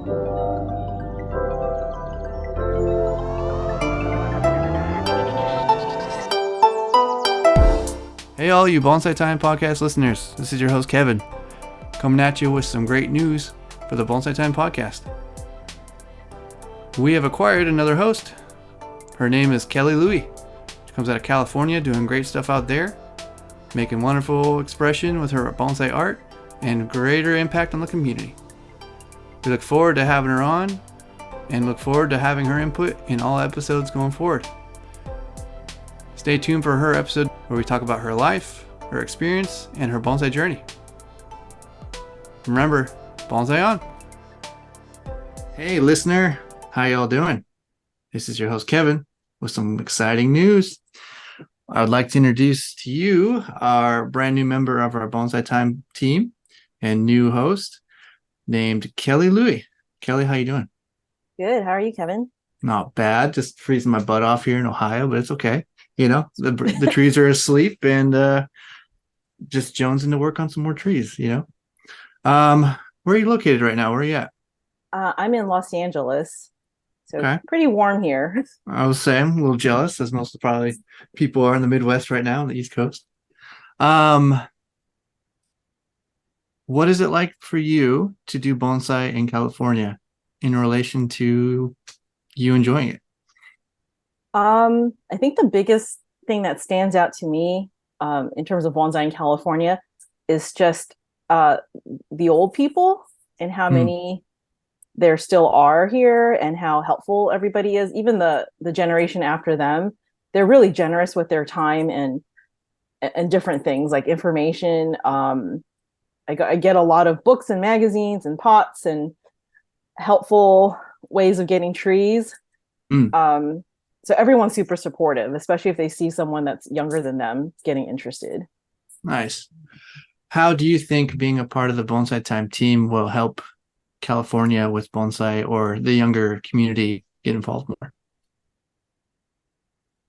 Hey all you Bonsai Time Podcast listeners, this is your host Kevin, coming at you with some great news for the Bonsai Time Podcast. We have acquired another host. Her name is Kelly Lui. She comes out of California, doing great stuff out there, making wonderful expression with her bonsai art and greater impact on the community. We look forward to having her on and look forward to having her input in all episodes going forward. Stay tuned for her episode where we talk about her life, her experience, and her bonsai journey. Remember, bonsai on! Hey listener, how y'all doing? This is your host Kevin with some exciting news. I would like to introduce to you our brand new member of our Bonsai Time team and new host named Kelly Lui. Kelly, how you doing? Good. How are you, Kevin? Not bad. Just freezing my butt off here in Ohio, but it's okay. You know, the trees are asleep and just jonesing to work on some more trees, you know. Where are you located right now? Where are you at? I'm in Los Angeles, so Okay. pretty warm here. I was saying, I'm a little jealous, as most of probably people are in the Midwest right now on the East Coast. What is it like for you to do bonsai in California in relation to you enjoying it? I think the biggest thing that stands out to me in terms of bonsai in California is just the old people and how many there still are here and how helpful everybody is. Even the generation after them, they're really generous with their time and different things like information. I get a lot of books and magazines and pots and helpful ways of getting trees. So everyone's super supportive, especially if they see someone that's younger than them getting interested. Nice. How do you think being a part of the Bonsai Time team will help California with bonsai or the younger community get involved more?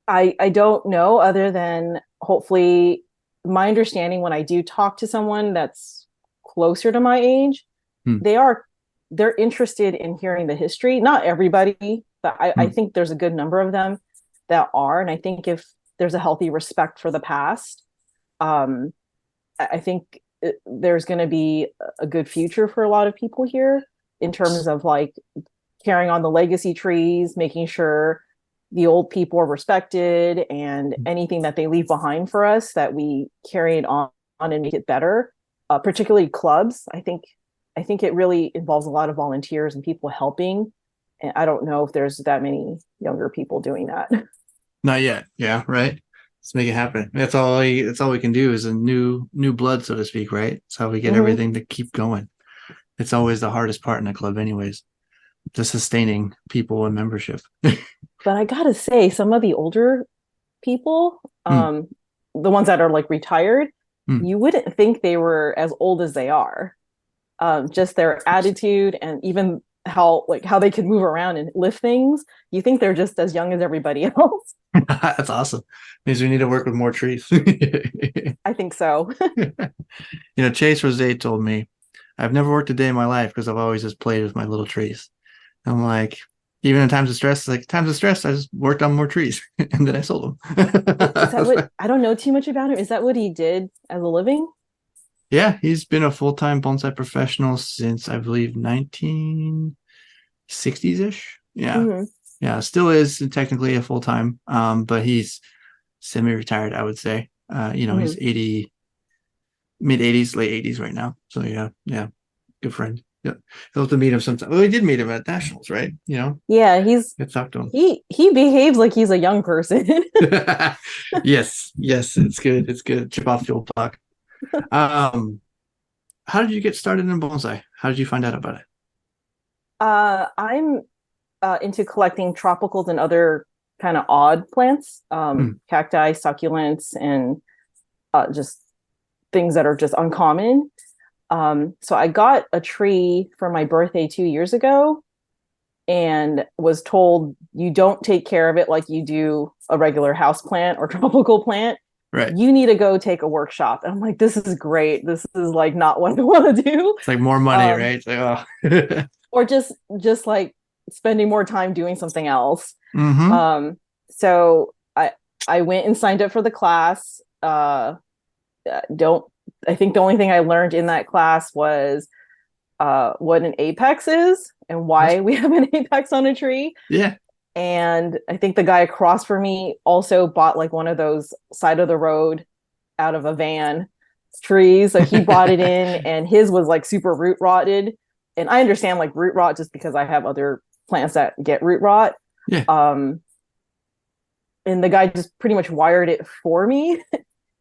I don't know, other than hopefully my understanding when I do talk to someone that's closer to my age, they're interested in hearing the history. Not everybody, but I think there's a good number of them that are. And I think if there's a healthy respect for the past, I think there's going to be a good future for a lot of people here in terms of like carrying on the legacy trees, making sure the old people are respected and anything that they leave behind for us that we carry it on and make it better, particularly clubs. I think it really involves a lot of volunteers and people helping. And I don't know if there's that many younger people doing that. Not yet. Yeah, right. Let's make it happen. That's all we can do is a new blood, so to speak, right? It's how we get everything to keep going. It's always the hardest part in a club anyways, just sustaining people and membership. But I gotta say, some of the older people, the ones that are like retired, you wouldn't think they were as old as they are. Just their attitude and even how they can move around and lift things. You think they're just as young as everybody else. That's awesome. Means we need to work with more trees. I think so. Chase Rose told me, I've never worked a day in my life because I've always just played with my little trees. I'm like, even in times of stress, I just worked on more trees and then I sold them. Is that what, I don't know too much about him. Is that what he did as a living? Yeah, he's been a full-time bonsai professional since I believe 1960s-ish. Yeah. Yeah, still is technically a full-time, but he's semi-retired, I would say. He's 80, mid-80s, late 80s right now. So yeah, good friend. Yeah, I'll have to meet him sometime. Well, we did meet him at Nationals, right? Yeah, Let's talk to him. He behaves like he's a young person. Yes, it's good. It's good. Chip off the old block. How did you get started in bonsai? How did you find out about it? I'm into collecting tropicals and other kind of odd plants, cacti, succulents, and just things that are just uncommon. So I got a tree for my birthday 2 years ago and was told you don't take care of it like you do a regular house plant or tropical plant. Right. You need to go take a workshop. And I'm like, this is great. This is like not what I want to do. It's like more money, right? It's like, oh. or just like spending more time doing something else. Mm-hmm. So I went and signed up for the class. Don't I think the only thing I learned in that class was what an apex is and why we have an apex on a tree. Yeah. And I think the guy across from me also bought like one of those side of the road out of a van trees. So he brought it in and his was like super root rotted. And I understand like root rot just because I have other plants that get root rot. Yeah. And the guy just pretty much wired it for me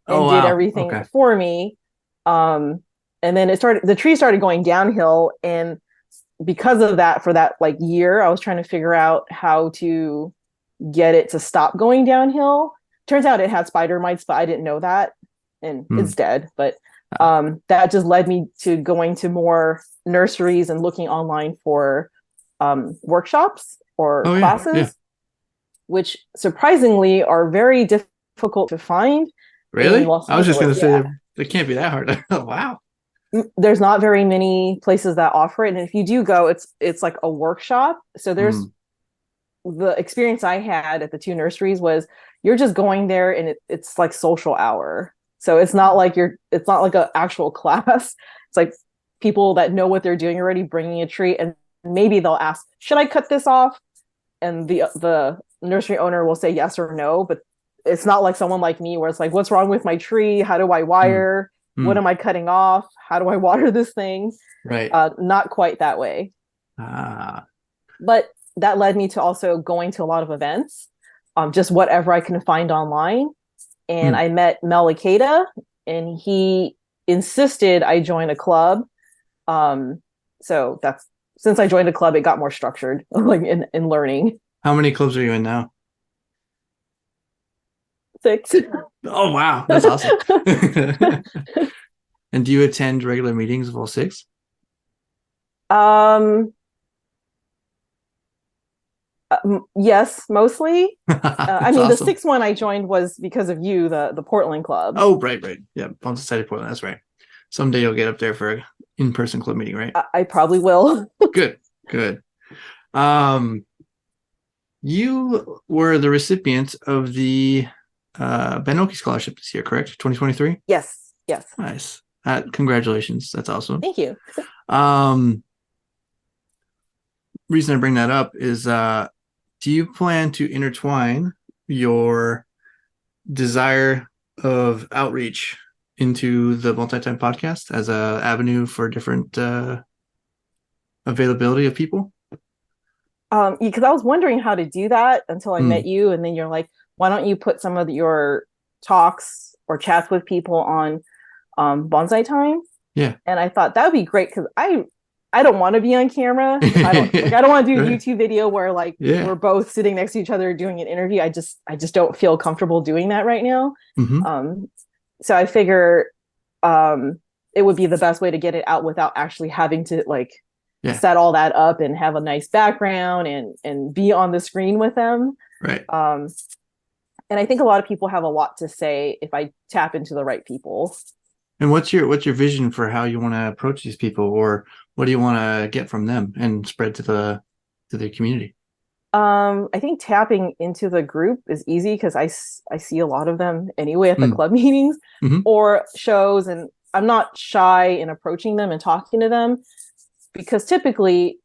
and did everything for me. And then the tree started going downhill. And because of that, for that like year, I was trying to figure out how to get it to stop going downhill. Turns out it had spider mites, but I didn't know that. And it's dead. But that just led me to going to more nurseries and looking online for workshops or classes, which surprisingly are very difficult to find. Really? I was just going to say it can't be that hard. Wow. There's not very many places that offer it. And if you do go, it's like a workshop. So there's the experience I had at the two nurseries was you're just going there and it's like social hour. So it's not like it's not like an actual class. It's like people that know what they're doing already bringing a tree, and maybe they'll ask, should I cut this off? And the nursery owner will say yes or no, but it's not like someone like me where it's like, what's wrong with my tree? How do I wire? What am I cutting off? How do I water this thing? Right. Not quite that way. But that led me to also going to a lot of events, just whatever I can find online. And I met Mel Ikeda, and he insisted I join a club. So since I joined a club, it got more structured, like in learning. How many clubs are you in now? 6. Oh, wow. That's awesome. And do you attend regular meetings of all 6? Yes, mostly. I mean, awesome. The 6th one I joined was because of you, the Portland club. Oh, right. Yeah, Bonsai Society Portland. That's right. Someday you'll get up there for an in-person club meeting, right? I probably will. Good. You were the recipient of the Ben Oki Scholarship this year, correct? 2023? Yes. Nice. Congratulations. That's awesome. Thank you. Reason I bring that up is do you plan to intertwine your desire of outreach into the Bonsai Time Podcast as an avenue for different availability of people? Because I was wondering how to do that until I met you, and then you're like, why don't you put some of your talks or chats with people on Bonsai Time? Yeah. And I thought that would be great because I don't want to be on camera. I don't want to do a YouTube video where we're both sitting next to each other doing an interview. I just don't feel comfortable doing that right now. So I figure it would be the best way to get it out without actually having to set all that up and have a nice background and be on the screen with them. Right. And I think a lot of people have a lot to say if I tap into the right people. And what's your vision for how you want to approach these people, or what do you want to get from them and spread to the community? I think tapping into the group is easy because I see a lot of them anyway at the club meetings or shows, and I'm not shy in approaching them and talking to them because typically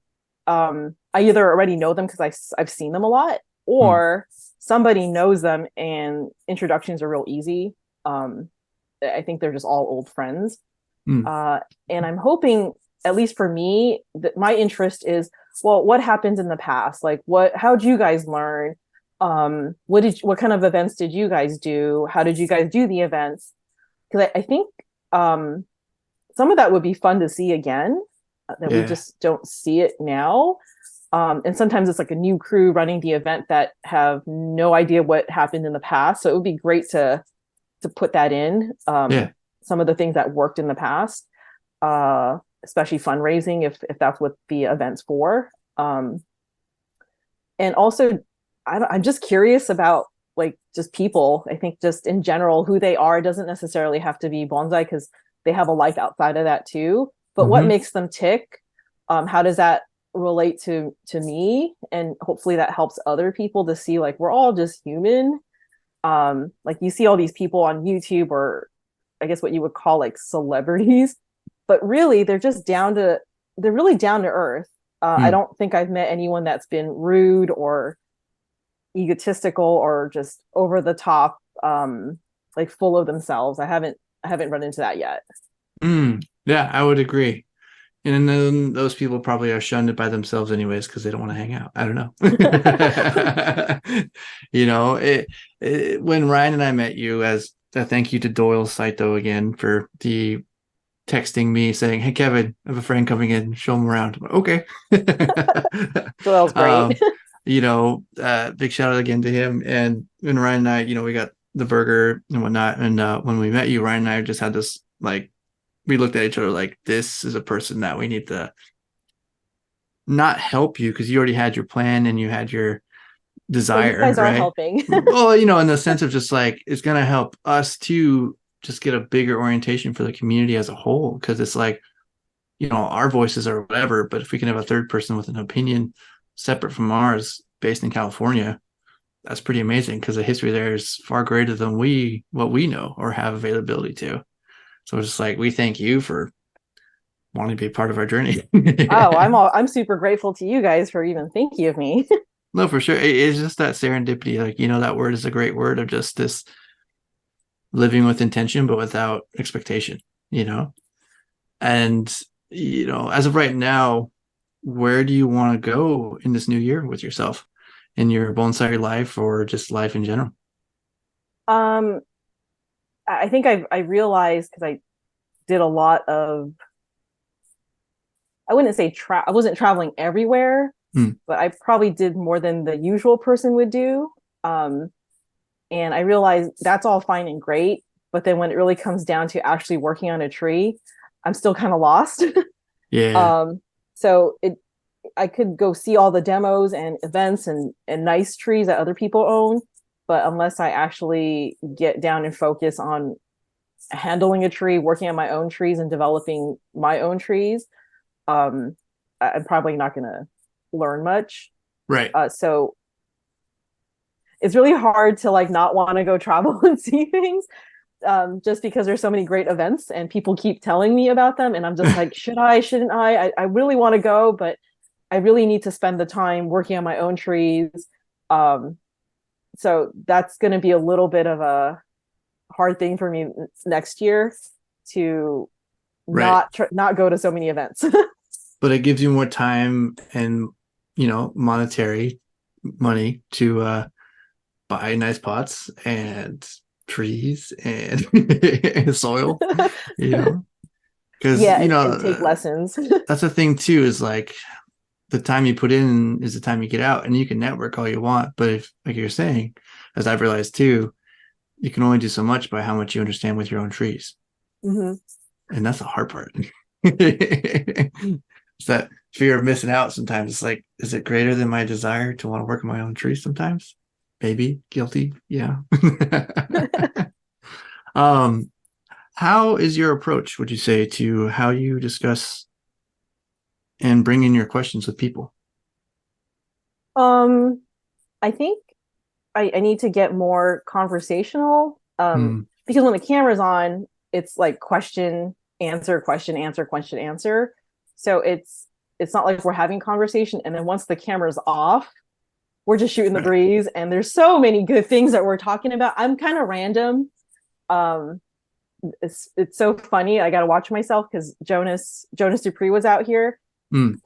I either already know them because I've seen them a lot, or somebody knows them and introductions are real easy. I think they're just all old friends. And I'm hoping, at least for me, that my interest is, well, what happened in the past? How'd you guys learn? What kind of events did you guys do? How did you guys do the events? Because I think some of that would be fun to see again, that we just don't see it now. And sometimes it's like a new crew running the event that have no idea what happened in the past. So it would be great to put that in, some of the things that worked in the past, especially fundraising, if that's what the event's for. And also, I'm just curious about just people. I think just in general, who they are. It doesn't necessarily have to be bonsai because they have a life outside of that too. But what makes them tick? How does that relate to me, and hopefully that helps other people to see like we're all just human. Like you see all these people on YouTube, or I guess what you would call like celebrities, but really they're really down to earth. I don't think I've met anyone that's been rude or egotistical or just over the top, like full of themselves. I haven't run into that yet. Yeah, I would agree. And then those people probably are shunned by themselves anyways because they don't want to hang out. I don't know. When Ryan and I met you, as a thank you to Doyle Saito again for the texting me saying, "Hey Kevin, I have a friend coming in, show him around." I'm like, okay. Doyle's great. Big shout out again to him. And when Ryan and I, we got the burger and whatnot. And when we met you, Ryan and I just had this like, we looked at each other like, this is a person that we need to not help you because you already had your plan and you had your desire. Well, you guys are right? helping. Well, in the sense of just like, it's going to help us to just get a bigger orientation for the community as a whole. Because it's like, our voices are whatever, but if we can have a third person with an opinion separate from ours based in California, that's pretty amazing because the history there is far greater than what we know or have availability to. So it's just like, we thank you for wanting to be a part of our journey. Oh, I'm super grateful to you guys for even thinking of me. No, for sure. It's just that serendipity. Like, that word is a great word of just this living with intention, but without expectation, And, as of right now, where do you want to go in this new year with yourself in your bonsai life or just life in general? I think I realized because I did a lot of, I wouldn't say I wasn't traveling everywhere, but I probably did more than the usual person would do. And I realized that's all fine and great, but then when it really comes down to actually working on a tree, I'm still kind of lost. Yeah. So I could go see all the demos and events and nice trees that other people own, but unless I actually get down and focus on handling a tree, working on my own trees and developing my own trees, I'm probably not going to learn much. Right. So it's really hard to like not want to go travel and see things, just because there's so many great events and people keep telling me about them. And I'm just like, shouldn't I? I really want to go, but I really need to spend the time working on my own trees. So that's going to be a little bit of a hard thing for me next year to not go to so many events. But it gives you more time and, monetary money to buy nice pots and trees and soil, because, and take lessons. That's the thing too, is like the time you put in is the time you get out, and you can network all you want. But if, like you're saying, as I've realized too, you can only do so much by how much you understand with your own trees. Mm-hmm. And that's the hard part. It's that fear of missing out sometimes. It's like, is it greater than my desire to want to work on my own trees sometimes? Maybe. Guilty. Yeah. How is your approach, would you say, to how you discuss and bring in your questions with people? I think I need to get more conversational, because when the camera's on, it's like question, answer, question, answer, question, answer. So it's not like we're having conversation. And then once the camera's off, we're just shooting the breeze. And there's so many good things that we're talking about. I'm kind of random. It's so funny. I got to watch myself because Jonas Dupree was out here and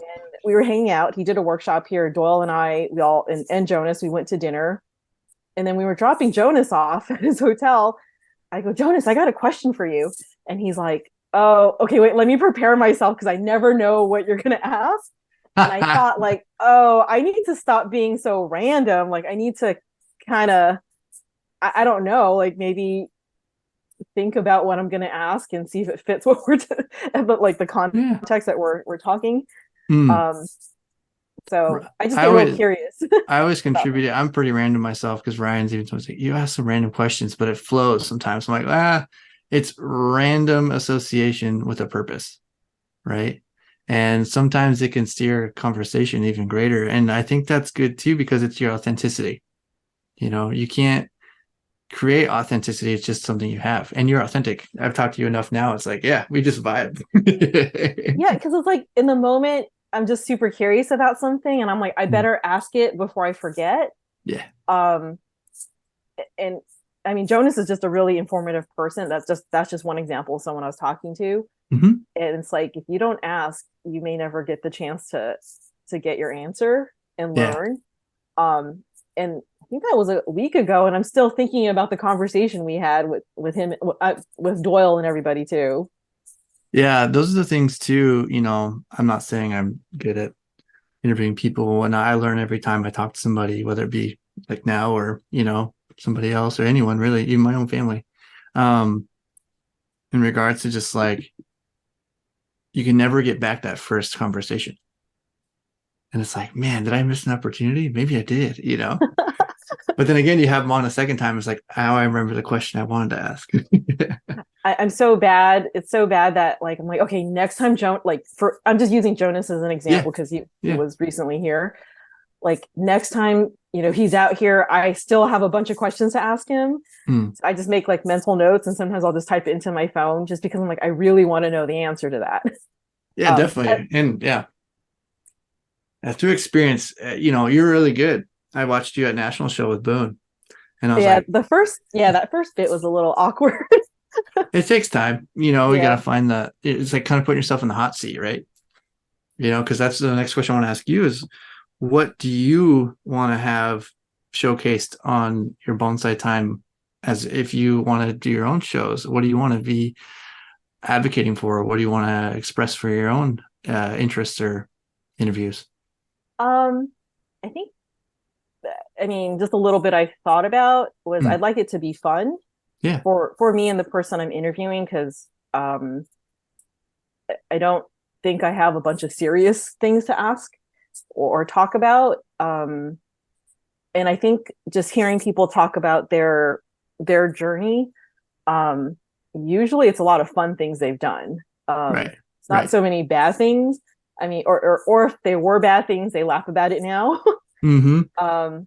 we were hanging out. He did a workshop here. Doyle and I, we all, and Jonas, we went to dinner. And then we were dropping Jonas off at his hotel. I go, Jonas, I got a question for you. And he's like, oh, okay, wait, let me prepare myself because I never know what you're going to ask. And I thought like, oh, I need to stop being so random. Like I need to kind of, I don't know, like maybe think about what I'm going to ask and see if it fits what we're, but like the context that we're talking. So I just get real curious. I always contribute. I'm pretty random myself because Ryan's even told me, like, you ask some random questions, but it flows sometimes. I'm like, it's random association with a purpose, right? And sometimes it can steer a conversation even greater. And I think that's good too, because it's your authenticity. You can't create authenticity. It's just something you have, and you're authentic. I've talked to you enough now. It's like, yeah, we just vibe. Yeah, because it's like in the moment, I'm just super curious about something, and I'm like, I Mm. better ask it before I forget. Yeah. And I mean, Jonas is just a really informative person. That's just one example of someone I was talking to. Mm-hmm. And it's like, if you don't ask, you may never get the chance to get your answer and Yeah. learn. And I think that was a week ago, and I'm still thinking about the conversation we had with him, with Doyle and everybody too. Yeah. Those are the things too. I'm not saying I'm good at interviewing people, and I learn every time I talk to somebody, whether it be like now or, somebody else or anyone really, even my own family. In regards to just like, you can never get back that first conversation. And it's like, man, did I miss an opportunity? Maybe I did, But then again, you have them on a second time. It's like, how I remember the question I wanted to ask. I'm so bad. It's so bad that like I'm like, okay, next time I'm just using Jonas as an Yeah. example because he Yeah. was recently here. Like next time, he's out here, I still have a bunch of questions to ask him. Mm. So I just make like mental notes, and sometimes I'll just type it into my phone just because I'm like, I really want to know the answer to that. Yeah, definitely. And yeah, through experience, you're really good. I watched you at National Show with Boone, and I was like, that first bit was a little awkward. it takes time. You got to Yeah. find it's like kind of putting yourself in the hot seat, right? Because that's the next question I want to ask you is, what do you want to have showcased on your Bonsai Time, as if you want to do your own shows? What do you want to be advocating for? What do you want to express for your own interests or interviews? Um, I think, I mean, just a little bit I thought about was Mm. I'd like it to be fun Yeah. for me and the person I'm interviewing, because I don't think I have a bunch of serious things to ask or talk about. And I think just hearing people talk about their journey, usually it's a lot of fun things they've done. Right. It's not Right. so many bad things. I mean, or if they were bad things, they laugh about it now. Mm-hmm.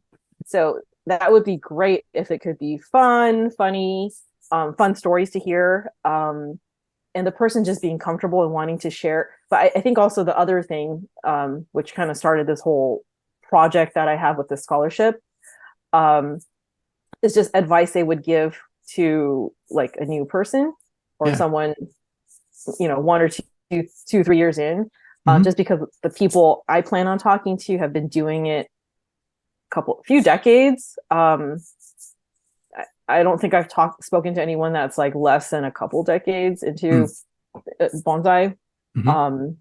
So that would be great if it could be fun, funny, fun stories to hear. And the person just being comfortable and wanting to share. But I think also the other thing, which kind of started this whole project that I have with the scholarship, um, is just advice they would give to like a new person or Yeah. someone, 1 or 2, 3 years in, Mm-hmm. just because the people I plan on talking to have been doing it few decades. I don't think I've spoken to anyone that's like less than a couple decades into bonsai. Mm-hmm. Um,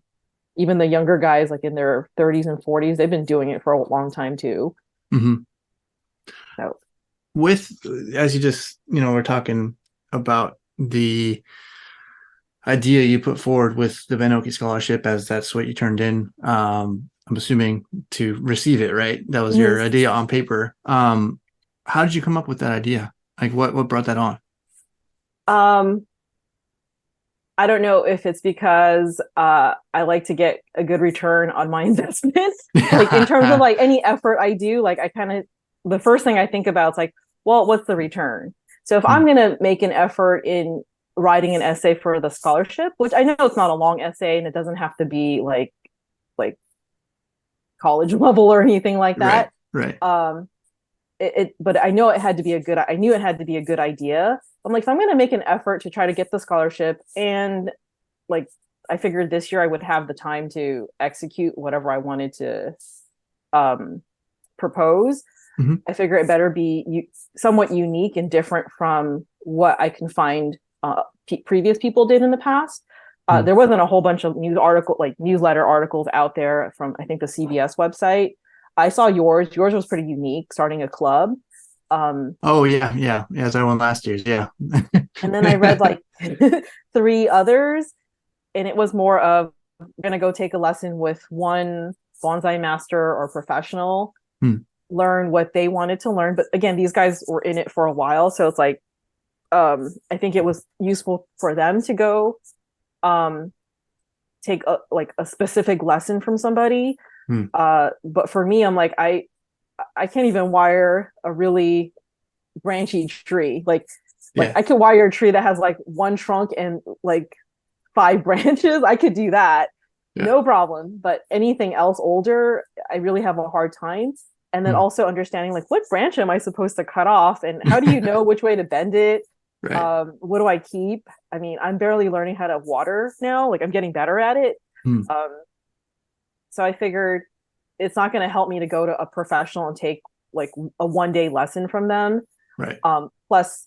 Even the younger guys, like in their 30s and 40s, they've been doing it for a long time too. Mm-hmm. So, With, as you just, we're talking about the idea you put forward with the Ben Oki Scholarship, as that's what you turned in. I'm assuming to receive it, right? That was your idea on paper. How did you come up with that idea? Like, what brought that on? I don't know if it's because I like to get a good return on my investment. Like in terms of like any effort I do, like I kind of, the first thing I think about is like, well, what's the return? So if I'm going to make an effort in writing an essay for the scholarship, which I know it's not a long essay and it doesn't have to be like college level or anything like that. Right. But I know it had to be I knew it had to be a good idea. I'm like, if I'm going to make an effort to try to get the scholarship, and like, I figured this year I would have the time to execute whatever I wanted to propose. Mm-hmm. I figure it better be somewhat unique and different from what I can find previous people did in the past. There wasn't a whole bunch of newsletter articles out there from, I think, the CBS website. I saw yours. Yours was pretty unique, starting a club. Oh yeah. As I won last year's, yeah. And then I read like 3 others, and it was more of, I'm gonna go take a lesson with one bonsai master or professional, learn what they wanted to learn. But again, these guys were in it for a while, so it's like, I think it was useful for them to go take a specific lesson from somebody. Hmm. But for me, I'm like, I can't even wire a really branchy tree. Like I could wire a tree that has like one trunk and like 5 branches. I could do that, no problem. But anything else older, I really have a hard time. And then also understanding like, what branch am I supposed to cut off, and how do you know which way to bend it? Right. What do I keep? I mean, I'm barely learning how to water now. Like I'm getting better at it. So I figured it's not going to help me to go to a professional and take like a 1-day lesson from them. Right. Plus,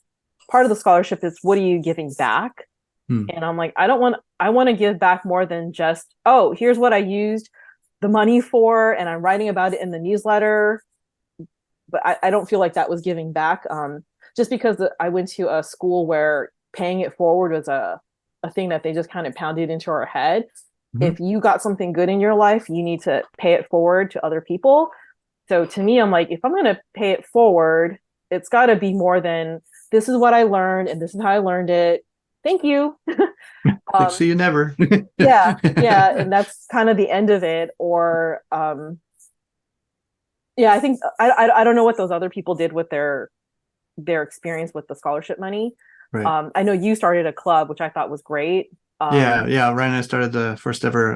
part of the scholarship is, what are you giving back? And I'm like, I want to give back more than just, oh, here's what I used the money for, and I'm writing about it in the newsletter. But I don't feel like that was giving back. Just because I went to a school where paying it forward was a thing that they just kind of pounded into our head. If you got something good in your life, you need to pay it forward to other people. So to me, I'm like, if I'm going to pay it forward, it's got to be more than, this is what I learned and this is how I learned it. Thank you. See you never. yeah. And that's kind of the end of it. Or, I think, I don't know what those other people did with their experience with the scholarship money. Right. I know you started a club, which I thought was great. Ryan and I started the first ever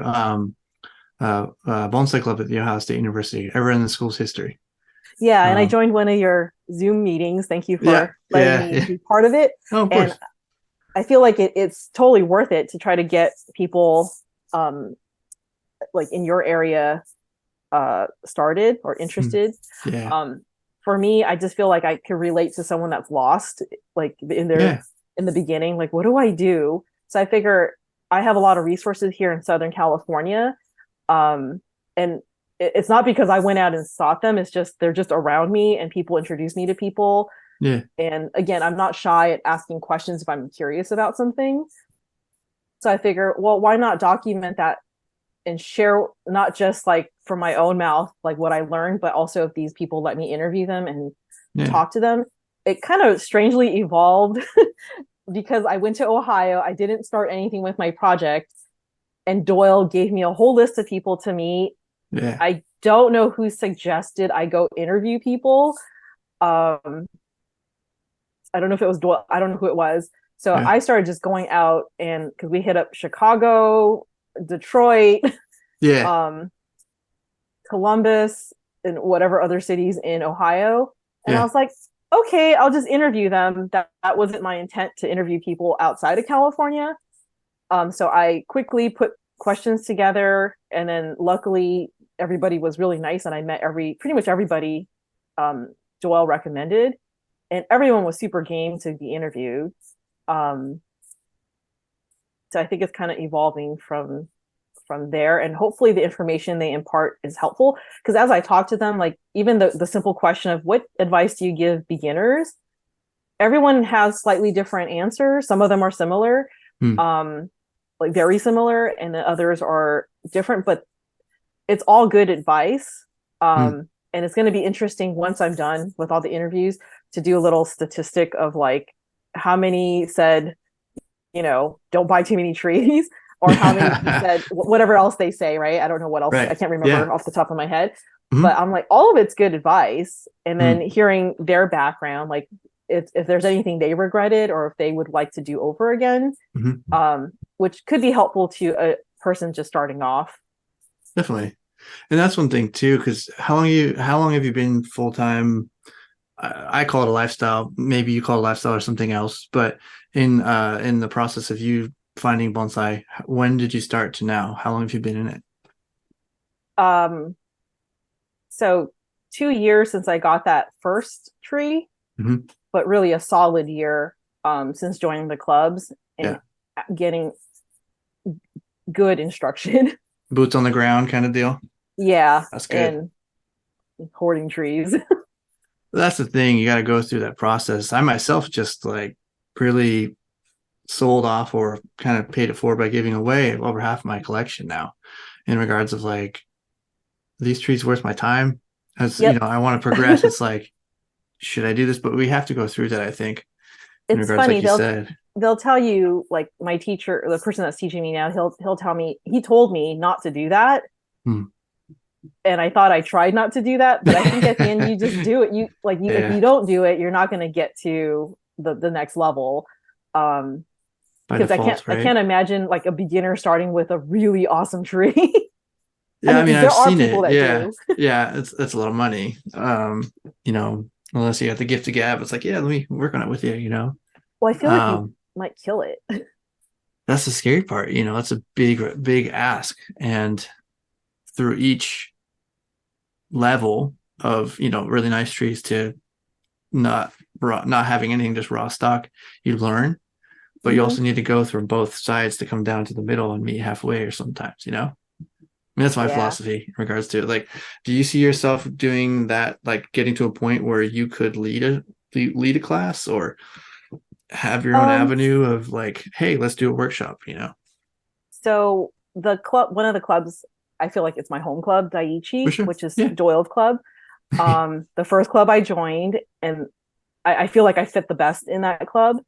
bonsai club at the Ohio State University, ever in the school's history. Yeah, and I joined one of your Zoom meetings. Thank you for letting me be part of it. Oh, of course. And I feel like it's totally worth it to try to get people like in your area started or interested. For me, I just feel like I could relate to someone that's lost, like in the beginning, like, what do I do? So I figure I have a lot of resources here in Southern California. And it's not because I went out and sought them. It's just, they're just around me and people introduce me to people. Yeah. And again, I'm not shy at asking questions if I'm curious about something. So I figure, well, why not document that and share, not just like from my own mouth, like what I learned, but also if these people let me interview them and talk to them. It kind of strangely evolved because I went to Ohio. I didn't start anything with my project, and Doyle gave me a whole list of people to meet. I don't know who suggested I go interview people. I don't know if it was Doyle. I don't know who it was. So I started just going out, and because we hit up Chicago, Detroit, Columbus, and whatever other cities in Ohio. And I was like, okay, I'll just interview them. That wasn't my intent to interview people outside of California. So I quickly put questions together, and then luckily everybody was really nice, and I met pretty much everybody Joelle recommended, and everyone was super game to be interviewed. So I think it's kind of evolving from there, and hopefully the information they impart is helpful, because as I talk to them, like even the simple question of what advice do you give beginners, everyone has slightly different answers. Some of them are similar, like very similar, and the others are different, but it's all good advice. And it's going to be interesting once I'm done with all the interviews to do a little statistic of like how many said, don't buy too many trees, or how many said whatever else they say, right? I don't know what else. I can't remember off the top of my head, but I'm like, all of it's good advice. And then hearing their background, like if there's anything they regretted or if they would like to do over again, which could be helpful to a person just starting off. Definitely. And that's one thing too, because how long have you been full-time? I call it a lifestyle. Maybe you call it a lifestyle or something else, but in the process of you finding bonsai, when did you start to now? How long have you been in it? So 2 years since I got that first tree, but really a solid year since joining the clubs and getting good instruction. Boots on the ground kind of deal. Yeah. That's good. And hoarding trees. That's the thing. You got to go through that process. I myself just like really sold off or kind of paid it forward by giving away over half of my collection now, in regards of like, these trees worth my time? As I want to progress. It's like, should I do this? But we have to go through that, I think. It's funny, like you said. they'll tell you, like my teacher, the person that's teaching me now, he'll tell me, he told me not to do that. And I thought I tried not to do that, but I think at the end you just do it. If you don't do it, you're not going to get to the next level. Because I can't imagine like a beginner starting with a really awesome tree. Yeah, I mean, I've seen it. Do. Yeah, it's a lot of money. Unless you have the gift of gab, it's like, yeah, let me work on it with you. Well, I feel like you might kill it. That's the scary part. It's a big ask, and through each level of really nice trees to not having anything, just raw stock, you learn. But you also need to go through both sides to come down to the middle and meet halfway, or sometimes, I mean, that's my philosophy in regards to it. Like, do you see yourself doing that, like getting to a point where you could lead a class, or have your own avenue of like, hey, let's do a workshop, So one of the clubs, I feel like it's my home club, Daiichi, sure. which is Doyle's club. The first club I joined, and I feel like I fit the best in that club.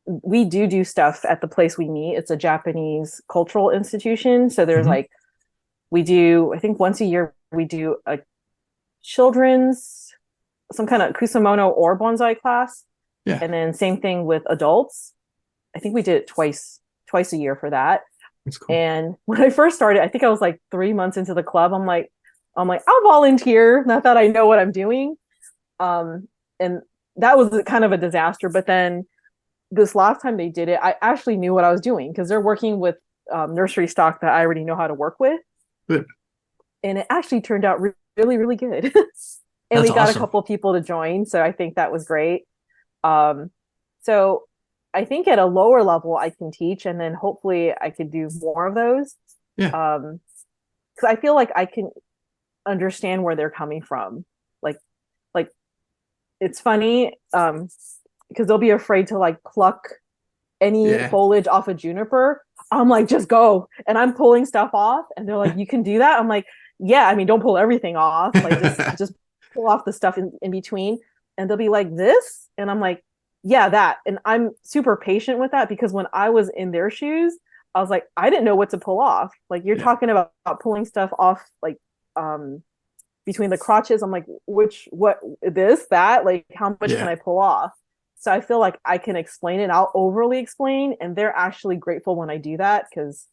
We do stuff at the place we meet. It's a Japanese cultural institution. So there's like, we do, I think once a year, we do a children's, some kind of kusamono or bonsai class. Yeah. And then same thing with adults. I think we did it twice a year for that. That's cool. And when I first started, I think I was like 3 months into the club. I'm like, I'll volunteer. Not that I know what I'm doing. And that was kind of a disaster. But then this last time they did it, I actually knew what I was doing, because they're working with nursery stock that I already know how to work with. Good. And it actually turned out really, really good. And we got a couple of people to join. So I think that was great. So I think at a lower level, I can teach, and then hopefully I could do more of those. Yeah. Because I feel like I can understand where they're coming from. Like it's funny, because they'll be afraid to like pluck any foliage off a juniper. I'm like, just go. And I'm pulling stuff off. And they're like, you can do that? I'm like, yeah, I mean, don't pull everything off. Like just pull off the stuff in between. And they'll be like, this? And I'm like, yeah, that. And I'm super patient with that, because when I was in their shoes, I was like, I didn't know what to pull off. Like you're talking about pulling stuff off, like between the crotches. I'm like, this, that, like how much can I pull off? So I feel like I can explain it. I'll overly explain, and they're actually grateful when I do that, because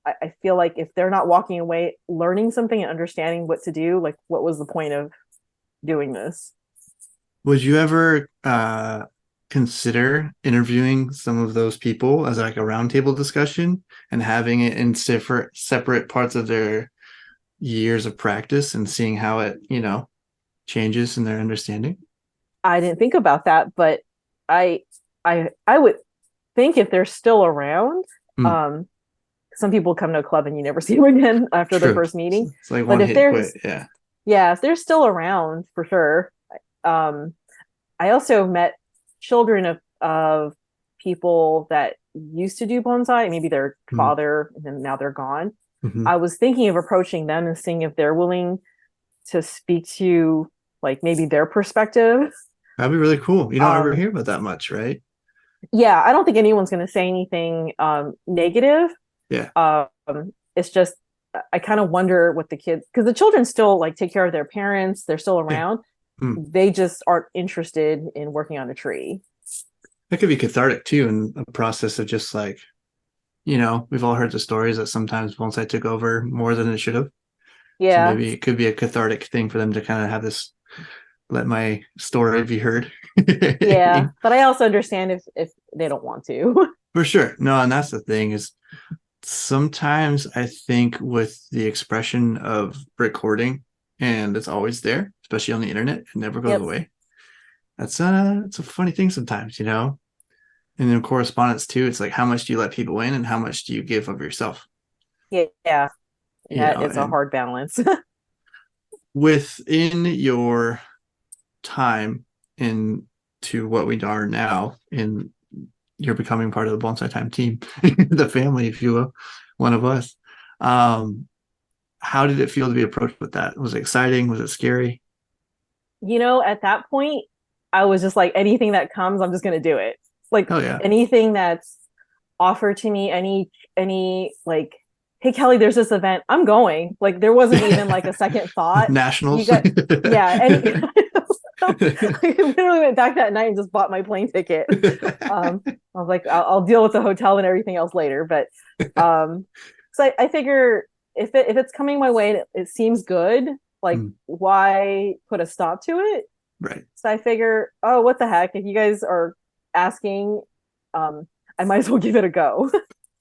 I feel like if they're not walking away learning something and understanding what to do, like what was the point of doing this? Would you ever consider interviewing some of those people as like a roundtable discussion and having it in separate parts of their years of practice and seeing how it, changes in their understanding? I didn't think about that, but I would think if they're still around, some people come to a club and you never see them again after the first meeting. It's like one hit quit. Yeah, if they're still around, for sure. I also met children of people that used to do bonsai, maybe their father, and then now they're gone. I was thinking of approaching them and seeing if they're willing to speak to like maybe their perspective. That'd be really cool. You don't ever hear about that much, right? Yeah, I don't think anyone's going to say anything negative. Yeah. It's just I kind of wonder what the kids, because the children still like take care of their parents, they're still around. They just aren't interested in working on a tree. That could be cathartic too, in a process of just like, we've all heard the stories that sometimes bonsai took over more than it should have. Yeah. So maybe it could be a cathartic thing for them to kind of have this, let my story be heard. Yeah. But I also understand if they don't want to. For sure. No, and that's the thing is sometimes I think with the expression of recording, and it's always there, especially on the internet, it never goes away. It's a funny thing sometimes, And in correspondence too, it's like how much do you let people in and how much do you give of yourself? Yeah. It's a hard balance. Within your time into what we are now, in you're becoming part of the Bonsai Time team, the family, if you will, one of us. How did it feel to be approached with that? Was it exciting? Was it scary? At that point, I was just like, anything that comes, I'm just going to do it. Like Oh yeah. anything that's offered to me, any like, hey Kelly, there's this event, I'm going. Like there wasn't even like a second thought. You Nationals. got yeah, any I literally went back that night and just bought my plane ticket. I was like, I'll deal with the hotel and everything else later. But so I figure if it's coming my way and it seems good, like why put a stop to it? Right. So I figure, oh, what the heck? If you guys are asking, I might as well give it a go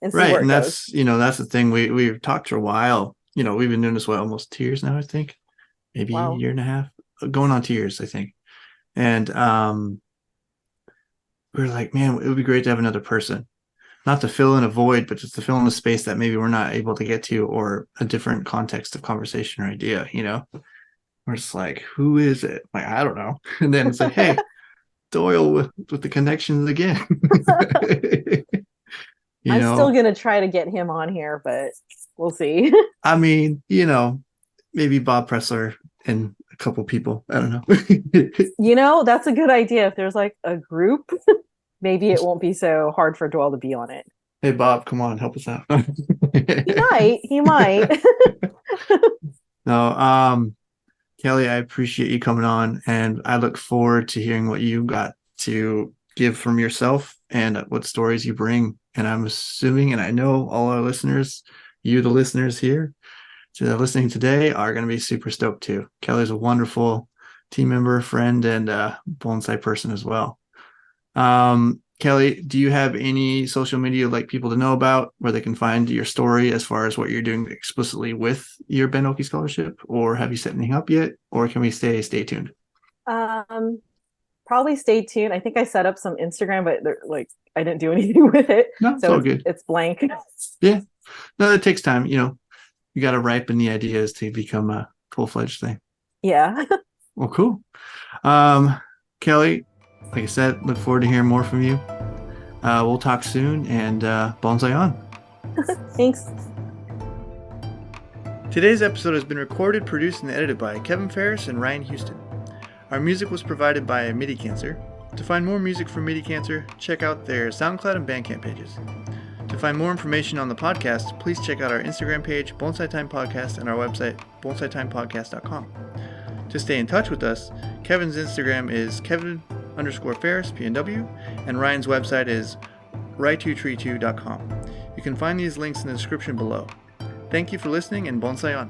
and see Right. where And it goes. that's the thing. We've talked for a while. We've been doing this almost 2 years now, I think. Maybe a Wow. year and a half. Going on 2 years, I think. And we were like, man, it would be great to have another person. Not to fill in a void, but just to fill in a space that maybe we're not able to get to, or a different context of conversation or idea, We're just like, who is it? Like, I don't know. And then it's like, hey, Doyle with the connections again. I'm still gonna try to get him on here, but we'll see. I mean, maybe Bob Pressler and a couple people. I don't know. That's a good idea. If there's like a group, maybe it won't be so hard for Doyle to be on it. Hey, Bob, come on, help us out. He might. No, Kelly, I appreciate you coming on, and I look forward to hearing what you got to give from yourself and what stories you bring. And I'm assuming, and I know all our listeners, the listeners here listening today, are going to be super stoked too. Kelly's a wonderful team member, friend, and bonsai person as well. Kelly, do you have any social media you'd like people to know about, where they can find your story as far as what you're doing explicitly with your Ben Oki Scholarship? Or have you set anything up yet? Or can we stay tuned? Probably stay tuned. I think I set up some Instagram, but I didn't do anything with it. No, it's so all good. It's blank. Yeah. No, it takes time. You got to ripen the ideas to become a full-fledged thing. Yeah. Well, cool. Kelly, like I said, look forward to hearing more from you. We'll talk soon, and bonsai on. Thanks. Today's episode has been recorded, produced, and edited by Kevin Ferris and Ryan Houston. Our music was provided by MIDI Cancer. To find more music from MIDI Cancer, check out their SoundCloud and Bandcamp pages. To find more information on the podcast, please check out our Instagram page, Bonsai Time Podcast, and our website, bonsaitimepodcast.com. To stay in touch with us, Kevin's Instagram is Kevin_Ferris, PNW, and Ryan's website is right2tree2.com. You can find these links in the description below. Thank you for listening, and bonsai on.